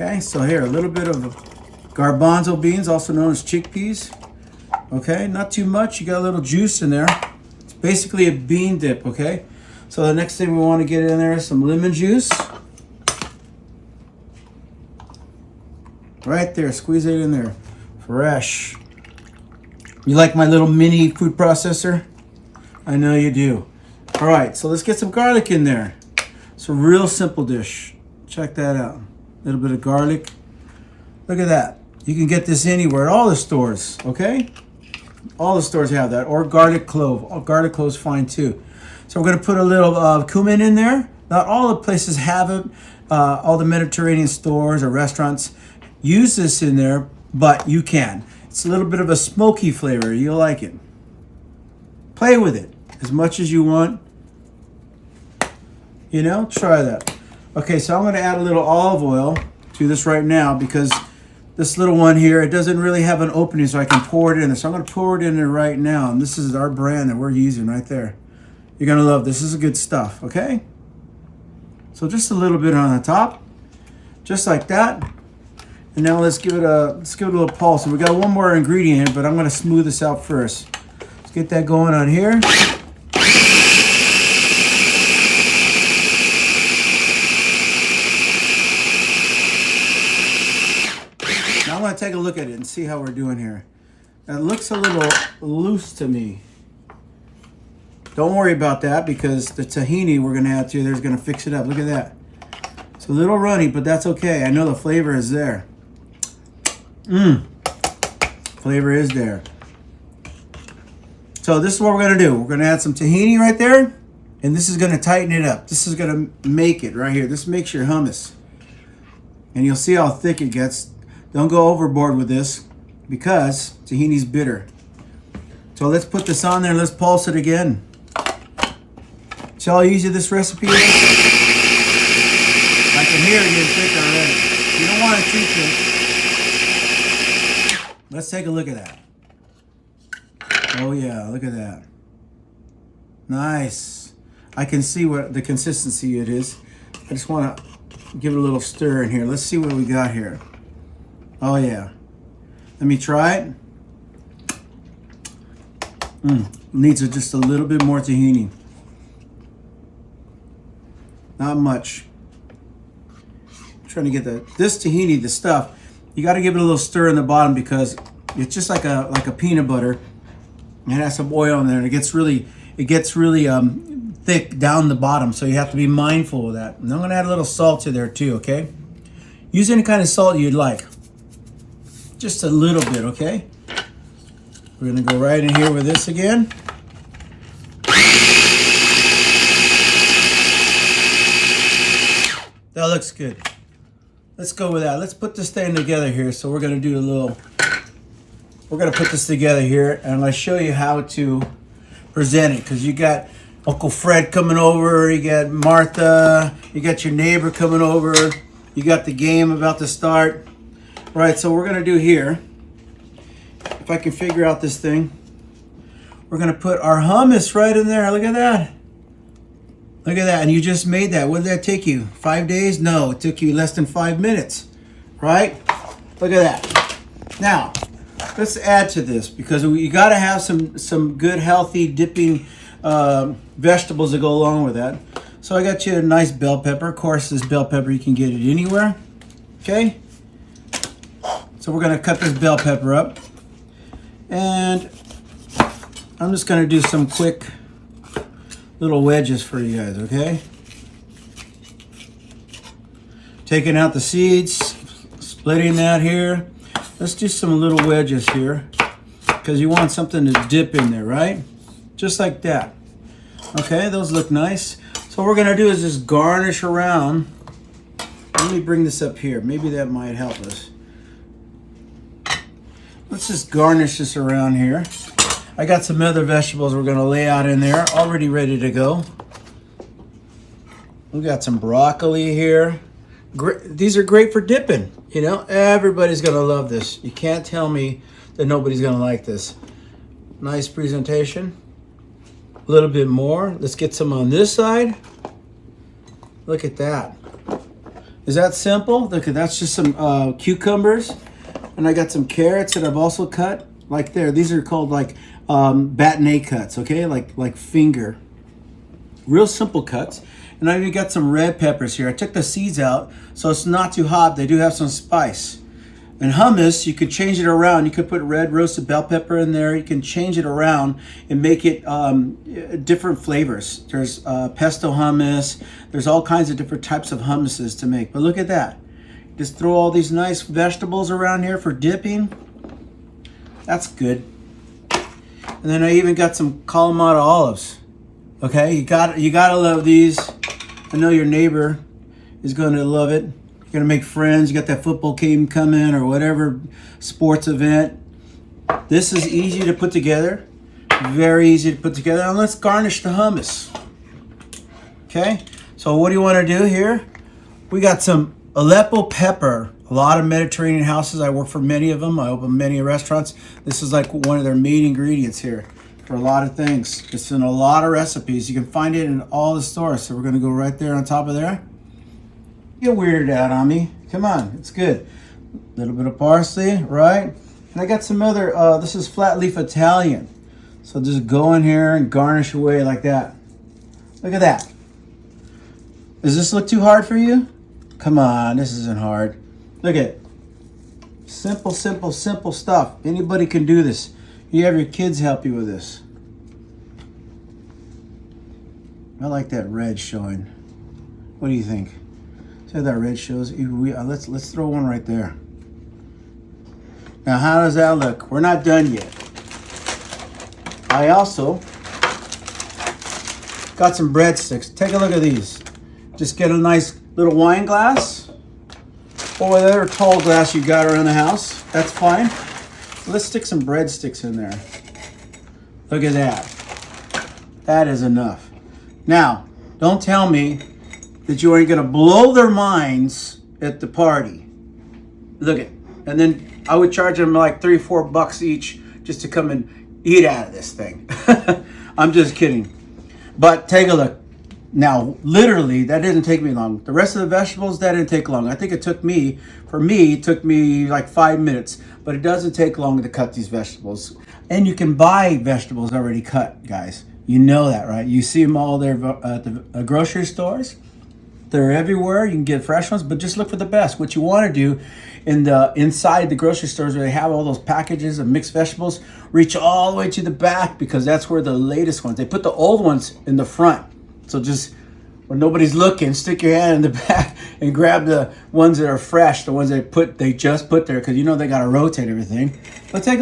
Okay, so here, a little bit of garbanzo beans, also known as chickpeas. Okay, not too much. You got a little juice in there. It's basically a bean dip, okay? So the next thing we want to get in there is some lemon juice. Right there, squeeze it in there. Fresh. You like my little mini food processor? I know you do. All right, so let's get some garlic in there. It's a real simple dish. Check that out. A little bit of garlic. Look at that. You can get this anywhere at all the stores, okay? All the stores have that, or garlic clove. Oh, garlic clove's fine too. So we're gonna put a little cumin in there. Not all the places have it. All the Mediterranean stores or restaurants use this in there, but you can. It's a little bit of a smoky flavor. You'll like it. Play with it as much as you want. You know, try that. Okay, so I'm gonna add a little olive oil to this right now because this little one here, it doesn't really have an opening so I can pour it in there. So I'm gonna pour it in there right now. And this is our brand that we're using right there. You're gonna love this. This is good stuff, okay? So just a little bit on the top, just like that. And now let's give it a little pulse. And we got one more ingredient here, but I'm gonna smooth this out first. Let's get that going on here. Now I'm gonna take a look at it and see how we're doing here. Now it looks a little loose to me. Don't worry about that because the tahini we're gonna add to there is gonna fix it up. Look at that. It's a little runny, but that's okay. I know the flavor is there. Flavor is there. So this is what we're gonna do. We're gonna add some tahini right there, and this is gonna tighten it up. This is gonna make it right here. This makes your hummus. And you'll see how thick it gets. Don't go overboard with this because tahini's bitter. So let's put this on there and let's pulse it again. See how easy this recipe is? I can hear it getting thick already. You don't want it too thick. Let's take a look at that. Oh yeah, look at that. Nice. I can see what the consistency it is. I just want to give it a little stir in here. Let's see what we got here. Oh yeah. Let me try it. Needs just a little bit more tahini. Not much. I'm trying to get this tahini, the stuff. You got to give it a little stir in the bottom because it's just like a peanut butter. It has some oil in there, and it gets really thick down the bottom. So you have to be mindful of that. And I'm gonna add a little salt to there too. Okay. Use any kind of salt you'd like. Just a little bit, okay? We're gonna go right in here with this again. That looks good. Let's go with that. Let's put this thing together here. So we're gonna put this together here, and I'm gonna show you how to present it. Cause you got Uncle Fred coming over, you got Martha, you got your neighbor coming over, you got the game about to start. Right, so we're gonna do here, if I can figure out this thing, we're gonna put our hummus right in there. Look at that. Look at that, and you just made that. What did that take you? 5 days? No, it took you less than 5 minutes, right? Look at that. Now, let's add to this because you gotta have some good, healthy dipping vegetables that go along with that. So I got you a nice bell pepper. Of course, this bell pepper, you can get it anywhere, okay? So we're gonna cut this bell pepper up, and I'm just gonna do some quick little wedges for you guys, okay? Taking out the seeds, splitting that here. Let's do some little wedges here because you want something to dip in there, right? Just like that. Okay, those look nice. So what we're gonna do is just garnish around. Let me bring this up here. Maybe that might help us. Let's just garnish this around here. I got some other vegetables we're gonna lay out in there, already ready to go. We got some broccoli here. These are great for dipping. You know, everybody's gonna love this. You can't tell me that nobody's gonna like this. Nice presentation. A little bit more. Let's get some on this side. Look at that. Is that simple? Look, that's just some cucumbers. And I got some carrots that I've also cut. Like there, these are called like batonnet cuts, okay? Like finger. Real simple cuts. And I even got some red peppers here. I took the seeds out, so it's not too hot. They do have some spice. And hummus, you could change it around. You could put red roasted bell pepper in there. You can change it around and make it different flavors. There's pesto hummus. There's all kinds of different types of hummuses to make. But look at that. Just throw all these nice vegetables around here for dipping. That's good. And then I even got some Kalamata olives. Okay, you gotta love these. I know your neighbor is gonna love it. You're gonna make friends. You got that football game coming or whatever sports event. This is easy to put together. Very easy to put together. And let's garnish the hummus. Okay, so what do you want to do here? We got some Aleppo pepper. A lot of Mediterranean houses. I work for many of them. I open many restaurants. This is like one of their main ingredients here for a lot of things. It's in a lot of recipes. You can find it in all the stores. So we're gonna go right there on top of there. Get weirded out on me. Come on, it's good. A little bit of parsley, right? And I got some other, this is flat leaf Italian. So just go in here and garnish away like that. Look at that. Does this look too hard for you? Come on, this isn't hard. Look at it. Simple, simple, simple stuff. Anybody can do this. You have your kids help you with this. I like that red showing. What do you think? See how that red shows? Let's throw one right there. Now, how does that look? We're not done yet. I also got some breadsticks. Take a look at these. Just get a nice little wine glass or whatever tall glass you got around the house. That's fine. Let's stick some breadsticks in there. Look at that. That is enough. Now, don't tell me that you are going to blow their minds at the party. Look at, and then I would charge them like $3-4 each just to come and eat out of this thing. I'm just kidding. But take a look. Now, literally, that didn't take me long. The rest of the vegetables, that didn't take long. I think it took me like 5 minutes. But it doesn't take long to cut these vegetables. And you can buy vegetables already cut, guys. You know that, right? You see them all there at the grocery stores. They're everywhere. You can get fresh ones, but just look for the best. What you want to do inside the grocery stores where they have all those packages of mixed vegetables, reach all the way to the back because that's where the latest ones. They put the old ones in the front. So just when nobody's looking, stick your hand in the back and grab the ones that are fresh, the ones they just put there because you know they got to rotate everything. But take a